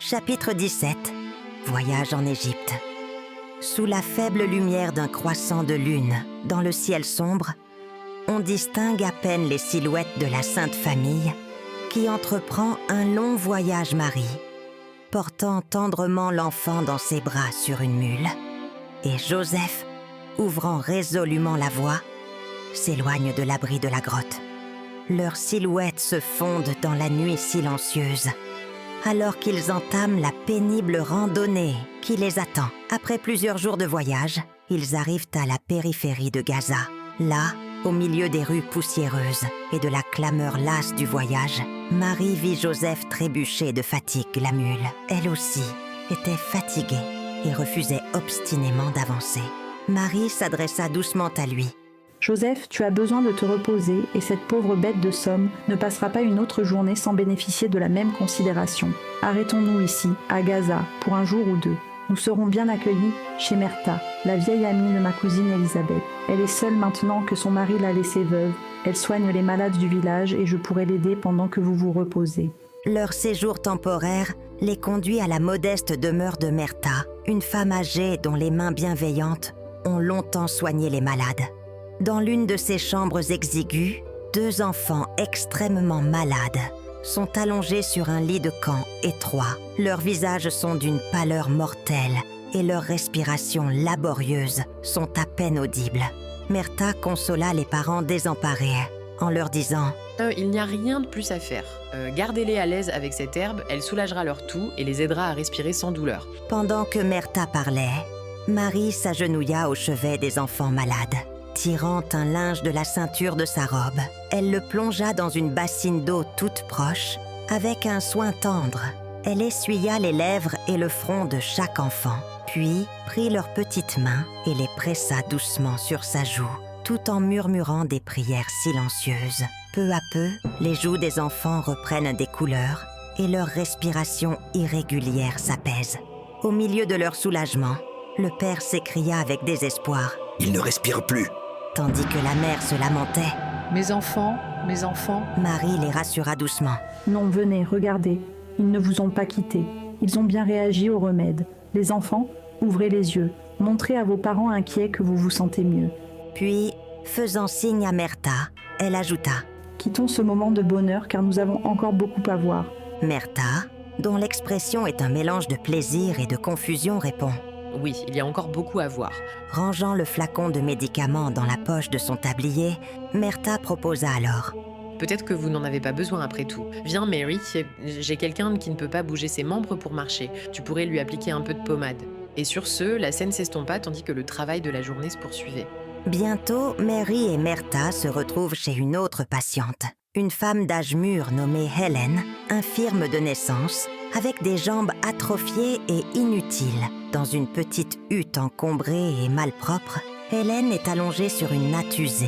Chapitre 17. Voyage en Égypte. Sous la faible lumière d'un croissant de lune, dans le ciel sombre, on distingue à peine les silhouettes de la Sainte Famille qui entreprend un long voyage Marie, portant tendrement l'enfant dans ses bras sur une mule, et Joseph, ouvrant résolument la voie, s'éloigne de l'abri de la grotte. Leurs silhouettes se fondent dans la nuit silencieuse, alors qu'ils entament la pénible randonnée qui les attend. Après plusieurs jours de voyage, ils arrivent à la périphérie de Gaza. Là, au milieu des rues poussiéreuses et de la clameur lasse du voyage, Marie vit Joseph trébucher de fatigue la mule. Elle aussi était fatiguée et refusait obstinément d'avancer. Marie s'adressa doucement à lui. Joseph, tu as besoin de te reposer et cette pauvre bête de somme ne passera pas une autre journée sans bénéficier de la même considération. Arrêtons-nous ici, à Gaza, pour un jour ou deux. Nous serons bien accueillis chez Mertha, la vieille amie de ma cousine Elisabeth. Elle est seule maintenant que son mari l'a laissée veuve. Elle soigne les malades du village et je pourrai l'aider pendant que vous vous reposez. Leur séjour temporaire les conduit à la modeste demeure de Mertha, une femme âgée dont les mains bienveillantes ont longtemps soigné les malades. Dans l'une de ces chambres exiguës, 2 enfants extrêmement malades sont allongés sur un lit de camp étroit. Leurs visages sont d'une pâleur mortelle et leurs respirations laborieuses sont à peine audibles. Mertha consola les parents désemparés en leur disant « Il n'y a rien de plus à faire. Gardez-les à l'aise avec cette herbe, elle soulagera leur toux et les aidera à respirer sans douleur. » Pendant que Mertha parlait, Marie s'agenouilla au chevet des enfants malades. Tirant un linge de la ceinture de sa robe, elle le plongea dans une bassine d'eau toute proche. Avec un soin tendre, elle essuya les lèvres et le front de chaque enfant, puis prit leurs petites mains et les pressa doucement sur sa joue, tout en murmurant des prières silencieuses. Peu à peu, les joues des enfants reprennent des couleurs et leur respiration irrégulière s'apaise. Au milieu de leur soulagement, le père s'écria avec désespoir. « Il ne respire plus !» Tandis que la mère se lamentait. « Mes enfants, Marie les rassura doucement. « Non, venez, regardez. Ils ne vous ont pas quittés. Ils ont bien réagi au remède. Les enfants, ouvrez les yeux. Montrez à vos parents inquiets que vous vous sentez mieux. » Puis, faisant signe à Mertha, elle ajouta. « Quittons ce moment de bonheur car nous avons encore beaucoup à voir. » Mertha, dont l'expression est un mélange de plaisir et de confusion, répond. Oui, il y a encore beaucoup à voir. Rangeant le flacon de médicaments dans la poche de son tablier, Mertha proposa alors. Peut-être que vous n'en avez pas besoin après tout. Viens Mary, j'ai quelqu'un qui ne peut pas bouger ses membres pour marcher. Tu pourrais lui appliquer un peu de pommade. Et sur ce, la scène s'estompa tandis que le travail de la journée se poursuivait. Bientôt, Mary et Mertha se retrouvent chez une autre patiente. Une femme d'âge mûr nommée Helen, infirme de naissance, avec des jambes atrophiées et inutiles. Dans une petite hutte encombrée et malpropre, Hélène est allongée sur une natte usée.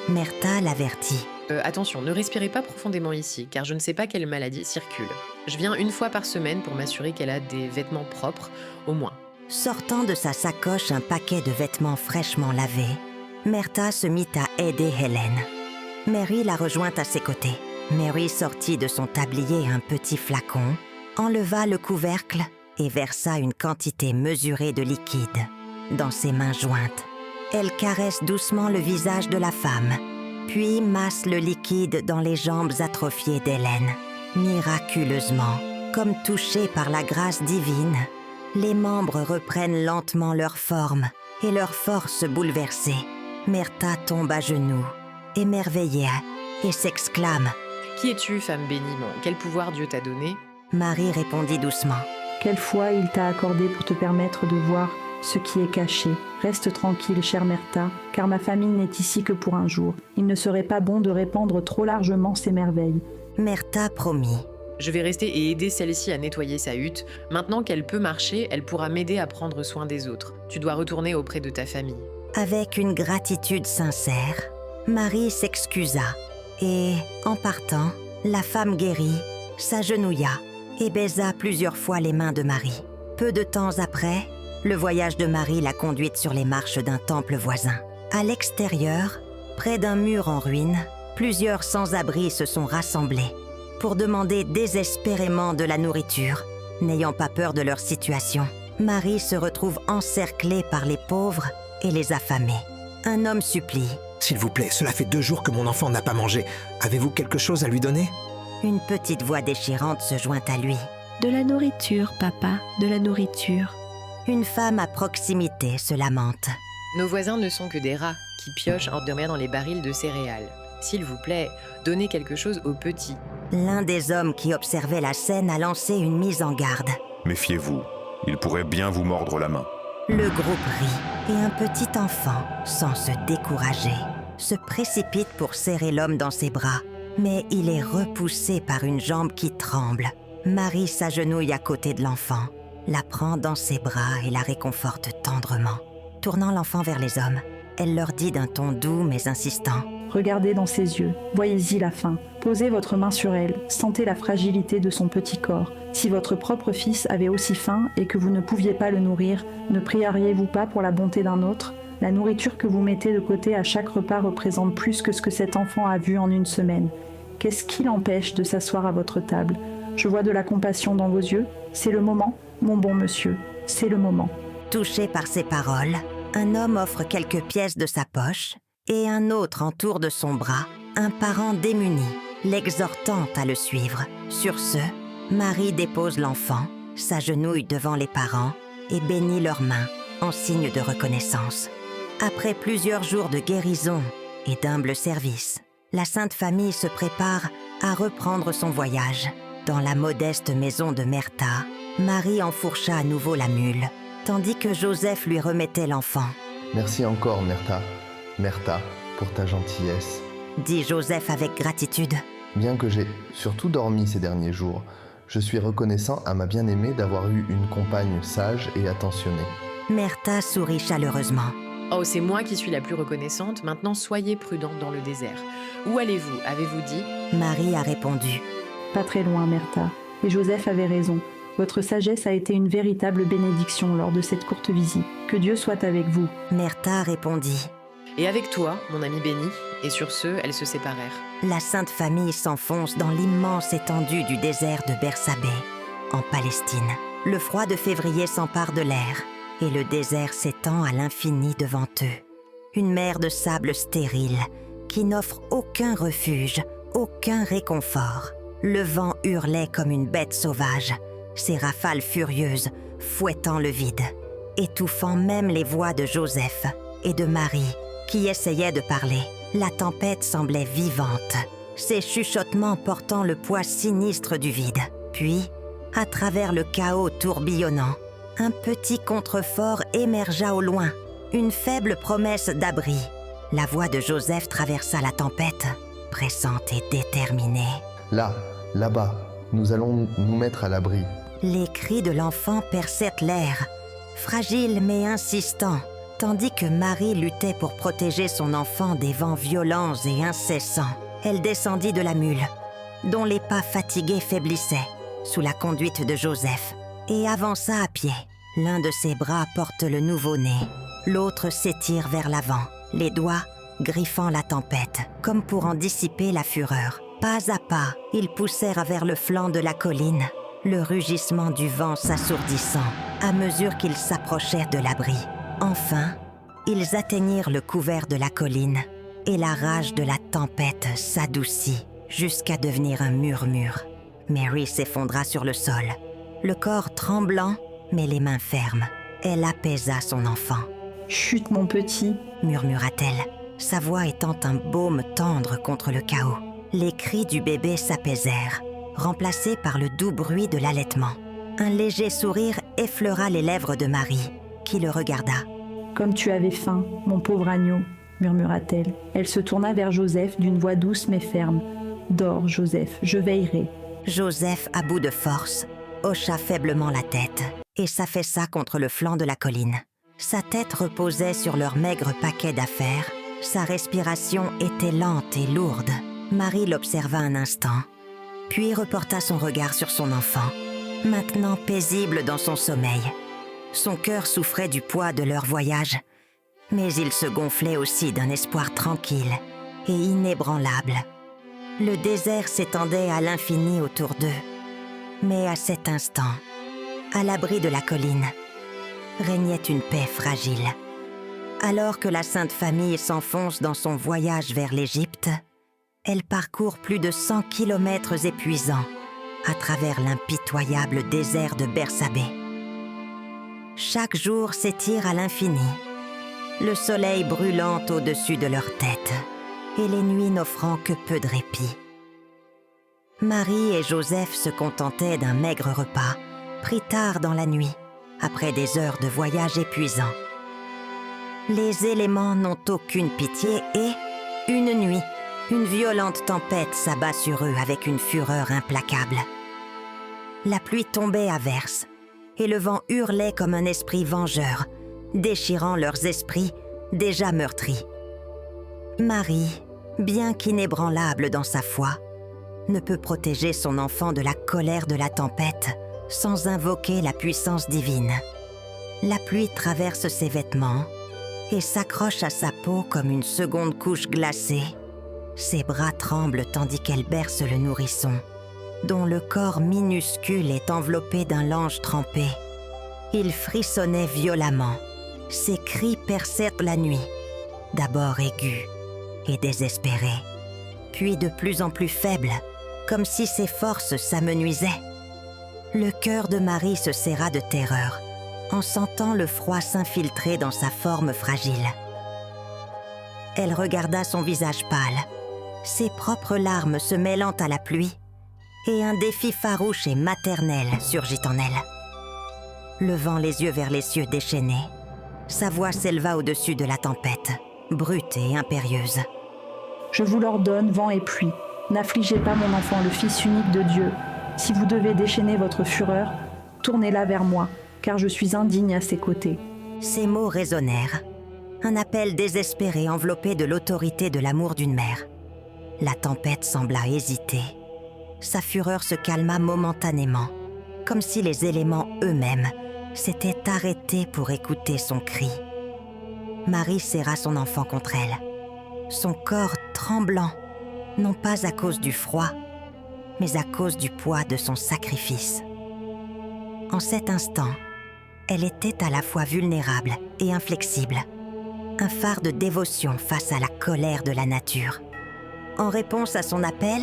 Mertha l'avertit. Attention, ne respirez pas profondément ici, car je ne sais pas quelle maladie circule. Je viens 1 fois par semaine pour m'assurer qu'elle a des vêtements propres, au moins. Sortant de sa sacoche un paquet de vêtements fraîchement lavés, Mertha se mit à aider Hélène. Mary la rejoint à ses côtés. Mary sortit de son tablier un petit flacon, enleva le couvercle et versa une quantité mesurée de liquide dans ses mains jointes. Elle caresse doucement le visage de la femme, puis masse le liquide dans les jambes atrophiées d'Hélène. Miraculeusement, comme touchés par la grâce divine, les membres reprennent lentement leur forme et leur force bouleversée. Mertha tombe à genoux, émerveillée, et s'exclame. « Qui es-tu, femme bénie? Quel pouvoir Dieu t'a donné ?» Marie répondit doucement. « Quelle foi il t'a accordé pour te permettre de voir ce qui est caché. Reste tranquille, chère Mertha, car ma famille n'est ici que pour un jour. Il ne serait pas bon de répandre trop largement ces merveilles. » Mertha promit. « Je vais rester et aider celle-ci à nettoyer sa hutte. Maintenant qu'elle peut marcher, elle pourra m'aider à prendre soin des autres. Tu dois retourner auprès de ta famille. » Avec une gratitude sincère, Marie s'excusa et, en partant, la femme guérie s'agenouilla et baisa plusieurs fois les mains de Marie. Peu de temps après, le voyage de Marie l'a conduite sur les marches d'un temple voisin. À l'extérieur, près d'un mur en ruine, plusieurs sans-abri se sont rassemblés pour demander désespérément de la nourriture N'ayant pas peur de leur situation, Marie se retrouve encerclée par les pauvres et les affamés. Un homme supplie. « S'il vous plaît, cela fait 2 jours que mon enfant n'a pas mangé. Avez-vous quelque chose à lui donner ?» Une petite voix déchirante se joint à lui. De la nourriture, papa, de la nourriture. Une femme à proximité se lamente. Nos voisins ne sont que des rats qui piochent en dormant dans les barils de céréales. S'il vous plaît, donnez quelque chose aux petits. L'un des hommes qui observait la scène a lancé une mise en garde. Méfiez-vous, il pourrait bien vous mordre la main. Le groupe rit et un petit enfant, sans se décourager, se précipite pour serrer l'homme dans ses bras. Mais il est repoussé par une jambe qui tremble. Marie s'agenouille à côté de l'enfant, la prend dans ses bras et la réconforte tendrement. Tournant l'enfant vers les hommes, elle leur dit d'un ton doux mais insistant. Regardez dans ses yeux, voyez-y la faim. Posez votre main sur elle, sentez la fragilité de son petit corps. Si votre propre fils avait aussi faim et que vous ne pouviez pas le nourrir, ne prieriez-vous pas pour la bonté d'un autre ? La nourriture que vous mettez de côté à chaque repas représente plus que ce que cet enfant a vu en une semaine. Qu'est-ce qui l'empêche de s'asseoir à votre table ? Je vois de la compassion dans vos yeux. C'est le moment, mon bon monsieur, c'est le moment. Touché par ces paroles, un homme offre quelques pièces de sa poche et un autre entoure de son bras un parent démuni, l'exhortant à le suivre. Sur ce, Marie dépose l'enfant, s'agenouille devant les parents et bénit leurs mains en signe de reconnaissance. Après plusieurs jours de guérison et d'humble service, la Sainte Famille se prépare à reprendre son voyage. Dans la modeste maison de Myrta, Marie enfourcha à nouveau la mule, tandis que Joseph lui remettait l'enfant. « Merci encore, Myrta, pour ta gentillesse. » dit Joseph avec gratitude. « Bien que j'ai surtout dormi ces derniers jours, je suis reconnaissant à ma bien-aimée d'avoir eu une compagne sage et attentionnée. » Myrta sourit chaleureusement. Oh, c'est moi qui suis la plus reconnaissante. Maintenant, soyez prudente dans le désert. Où allez-vous, avez-vous dit ? Marie a répondu. Pas très loin, Myrta. Et Joseph avait raison. Votre sagesse a été une véritable bénédiction lors de cette courte visite. Que Dieu soit avec vous. Myrta répondit. Et avec toi, mon ami béni. Et sur ce, elles se séparèrent. La Sainte Famille s'enfonce dans l'immense étendue du désert de Bersabée, en Palestine. Le froid de février s'empare de l'air, et le désert s'étend à l'infini devant eux. Une mer de sable stérile, qui n'offre aucun refuge, aucun réconfort. Le vent hurlait comme une bête sauvage, ses rafales furieuses fouettant le vide, étouffant même les voix de Joseph et de Marie, qui essayaient de parler. La tempête semblait vivante, ses chuchotements portant le poids sinistre du vide. Puis, à travers le chaos tourbillonnant, un petit contrefort émergea au loin, une faible promesse d'abri. La voix de Joseph traversa la tempête, pressante et déterminée. Là-bas, nous allons nous mettre à l'abri. Les cris de l'enfant perçèrent l'air, fragiles mais insistants, tandis que Marie luttait pour protéger son enfant des vents violents et incessants. Elle descendit de la mule, dont les pas fatigués faiblissaient, sous la conduite de Joseph, et avança à pied. L'un de ses bras porte le nouveau-né, l'autre s'étire vers l'avant, les doigts griffant la tempête, comme pour en dissiper la fureur. Pas à pas, ils poussèrent vers le flanc de la colline, le rugissement du vent s'assourdissant à mesure qu'ils s'approchèrent de l'abri. Enfin, ils atteignirent le couvert de la colline et la rage de la tempête s'adoucit jusqu'à devenir un murmure. Mary s'effondra sur le sol, le corps tremblant mais les mains fermes. Elle apaisa son enfant. « Chut, mon petit !» murmura-t-elle, sa voix étant un baume tendre contre le chaos. Les cris du bébé s'apaisèrent, remplacés par le doux bruit de l'allaitement. Un léger sourire effleura les lèvres de Marie, qui le regarda. « Comme tu avais faim, mon pauvre agneau !» murmura-t-elle. Elle se tourna vers Joseph d'une voix douce mais ferme. « Dors, Joseph, je veillerai. » Joseph, à bout de force, hocha faiblement la tête et s'affaissa contre le flanc de la colline. Sa tête reposait sur leur maigre paquet d'affaires. Sa respiration était lente et lourde. Marie l'observa un instant, puis reporta son regard sur son enfant, maintenant paisible dans son sommeil. Son cœur souffrait du poids de leur voyage, mais il se gonflait aussi d'un espoir tranquille et inébranlable. Le désert s'étendait à l'infini autour d'eux, mais à cet instant, à l'abri de la colline, régnait une paix fragile. Alors que la Sainte Famille s'enfonce dans son voyage vers l'Égypte, elle parcourt plus de 100 kilomètres épuisants à travers l'impitoyable désert de Bersabée. Chaque jour s'étire à l'infini, le soleil brûlant au-dessus de leur tête et les nuits n'offrant que peu de répit. Marie et Joseph se contentaient d'un maigre repas, pris tard dans la nuit, après des heures de voyage épuisant. Les éléments n'ont aucune pitié et, une nuit, une violente tempête s'abat sur eux avec une fureur implacable. La pluie tombait à verse, et le vent hurlait comme un esprit vengeur, déchirant leurs esprits déjà meurtris. Marie, bien qu'inébranlable dans sa foi, ne peut protéger son enfant de la colère de la tempête sans invoquer la puissance divine. La pluie traverse ses vêtements et s'accroche à sa peau comme une seconde couche glacée. Ses bras tremblent tandis qu'elle berce le nourrisson, dont le corps minuscule est enveloppé d'un lange trempé. Il frissonnait violemment. Ses cris percèrent la nuit, d'abord aigus et désespérés, puis de plus en plus faibles, comme si ses forces s'amenuisaient. Le cœur de Marie se serra de terreur, en sentant le froid s'infiltrer dans sa forme fragile. Elle regarda son visage pâle, ses propres larmes se mêlant à la pluie, et un défi farouche et maternel surgit en elle. Levant les yeux vers les cieux déchaînés, sa voix s'éleva au-dessus de la tempête, brute et impérieuse. « Je vous l'ordonne, vent et pluie, n'affligez pas mon enfant, le Fils unique de Dieu. Si vous devez déchaîner votre fureur, tournez-la vers moi, car je suis indigne à ses côtés. » Ces mots résonnèrent, un appel désespéré enveloppé de l'autorité de l'amour d'une mère. La tempête sembla hésiter. Sa fureur se calma momentanément, comme si les éléments eux-mêmes s'étaient arrêtés pour écouter son cri. Marie serra son enfant contre elle, son corps tremblant, non pas à cause du froid, mais à cause du poids de son sacrifice. En cet instant, elle était à la fois vulnérable et inflexible, un phare de dévotion face à la colère de la nature. En réponse à son appel,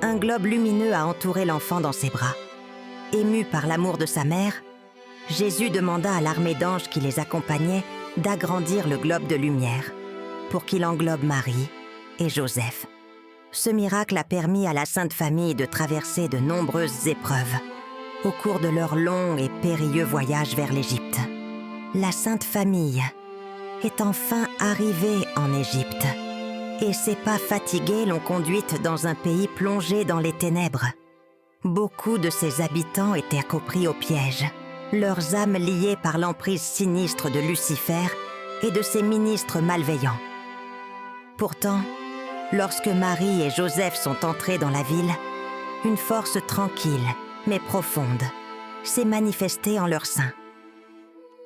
un globe lumineux a entouré l'enfant dans ses bras. Ému par l'amour de sa mère, Jésus demanda à l'armée d'anges qui les accompagnait d'agrandir le globe de lumière pour qu'il englobe Marie et Joseph. Ce miracle a permis à la Sainte Famille de traverser de nombreuses épreuves au cours de leur long et périlleux voyage vers l'Égypte. La Sainte Famille est enfin arrivée en Égypte et ses pas fatigués l'ont conduite dans un pays plongé dans les ténèbres. Beaucoup de ses habitants étaient compris au piège, leurs âmes liées par l'emprise sinistre de Lucifer et de ses ministres malveillants. Pourtant, lorsque Marie et Joseph sont entrés dans la ville, une force tranquille, mais profonde, s'est manifestée en leur sein.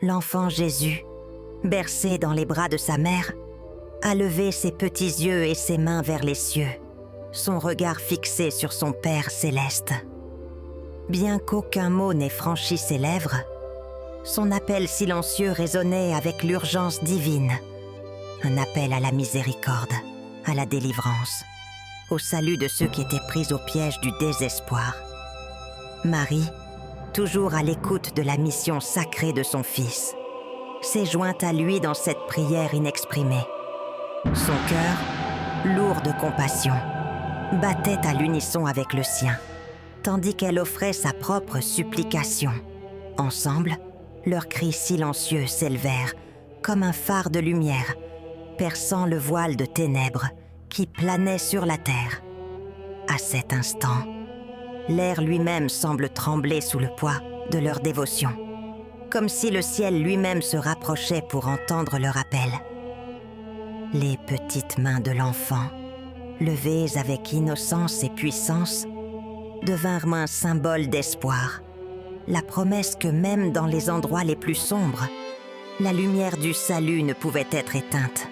L'enfant Jésus, bercé dans les bras de sa mère, a levé ses petits yeux et ses mains vers les cieux, son regard fixé sur son Père céleste. Bien qu'aucun mot n'ait franchi ses lèvres, son appel silencieux résonnait avec l'urgence divine, un appel à la miséricorde, à la délivrance, au salut de ceux qui étaient pris au piège du désespoir. Marie, toujours à l'écoute de la mission sacrée de son Fils, s'est jointe à lui dans cette prière inexprimée. Son cœur, lourd de compassion, battait à l'unisson avec le sien, tandis qu'elle offrait sa propre supplication. Ensemble, leurs cris silencieux s'élevèrent comme un phare de lumière, perçant le voile de ténèbres qui planait sur la terre. À cet instant, l'air lui-même semble trembler sous le poids de leur dévotion, comme si le ciel lui-même se rapprochait pour entendre leur appel. Les petites mains de l'enfant, levées avec innocence et puissance, devinrent un symbole d'espoir, la promesse que même dans les endroits les plus sombres, la lumière du salut ne pouvait être éteinte.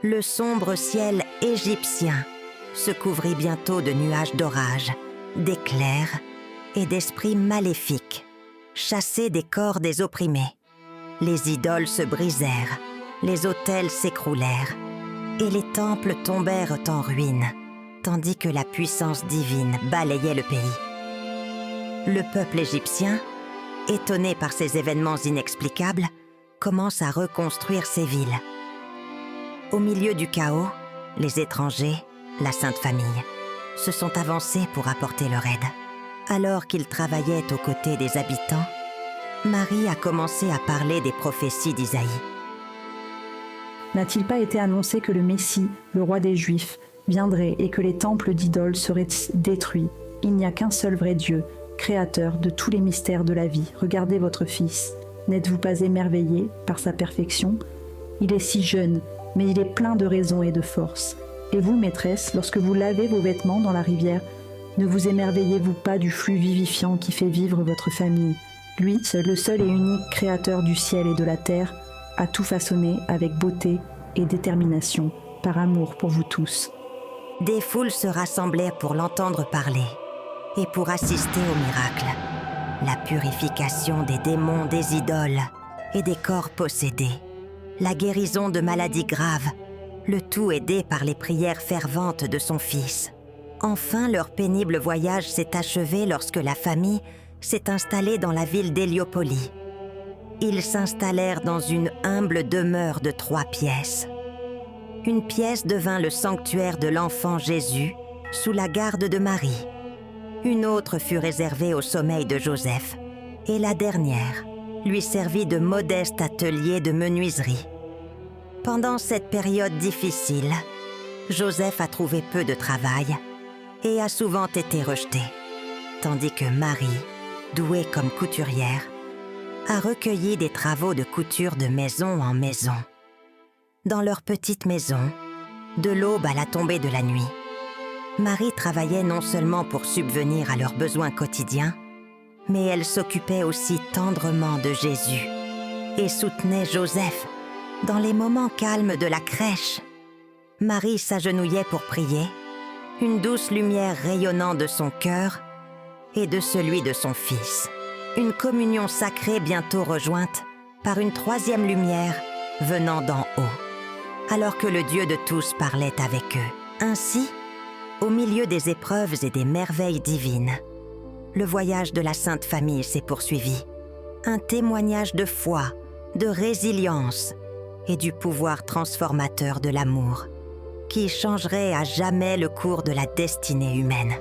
Le sombre ciel égyptien se couvrit bientôt de nuages d'orage, d'éclairs et d'esprits maléfiques, chasser des corps des opprimés. Les idoles se brisèrent, les autels s'écroulèrent, et les temples tombèrent en ruine, tandis que la puissance divine balayait le pays. Le peuple égyptien, étonné par ces événements inexplicables, commence à reconstruire ses villes. Au milieu du chaos, les étrangers, la Sainte Famille, se sont avancés pour apporter leur aide. Alors qu'ils travaillaient aux côtés des habitants, Marie a commencé à parler des prophéties d'Isaïe. N'a-t-il pas été annoncé que le Messie, le roi des Juifs, viendrait et que les temples d'idoles seraient détruits? Il n'y a qu'un seul vrai Dieu, créateur de tous les mystères de la vie. Regardez votre Fils. N'êtes-vous pas émerveillé par sa perfection? Il est si jeune, mais il est plein de raison et de force. Et vous, maîtresse, lorsque vous lavez vos vêtements dans la rivière, ne vous émerveillez-vous pas du flux vivifiant qui fait vivre votre famille? Lui, le seul et unique créateur du ciel et de la terre, a tout façonné avec beauté et détermination, par amour pour vous tous. Des foules se rassemblaient pour l'entendre parler et pour assister au miracle, la purification des démons, des idoles et des corps possédés, la guérison de maladies graves, le tout aidé par les prières ferventes de son fils. Enfin, leur pénible voyage s'est achevé lorsque la famille s'est installée dans la ville d'Héliopolis. Ils s'installèrent dans une humble demeure de 3 pièces. Une pièce devint le sanctuaire de l'enfant Jésus, sous la garde de Marie. Une autre fut réservée au sommeil de Joseph, et la dernière lui servit de modeste atelier de menuiserie. Pendant cette période difficile, Joseph a trouvé peu de travail et a souvent été rejeté, tandis que Marie, douée comme couturière, a recueilli des travaux de couture de maison en maison. Dans leur petite maison, de l'aube à la tombée de la nuit, Marie travaillait non seulement pour subvenir à leurs besoins quotidiens, mais elle s'occupait aussi tendrement de Jésus et soutenait Joseph dans les moments calmes de la crèche. Marie s'agenouillait pour prier, une douce lumière rayonnant de son cœur et de celui de son fils. Une communion sacrée bientôt rejointe par une 3e lumière venant d'en haut, alors que le Dieu de tous parlait avec eux. Ainsi, au milieu des épreuves et des merveilles divines, le voyage de la Sainte Famille s'est poursuivi. Un témoignage de foi, de résilience et du pouvoir transformateur de l'amour, qui changerait à jamais le cours de la destinée humaine.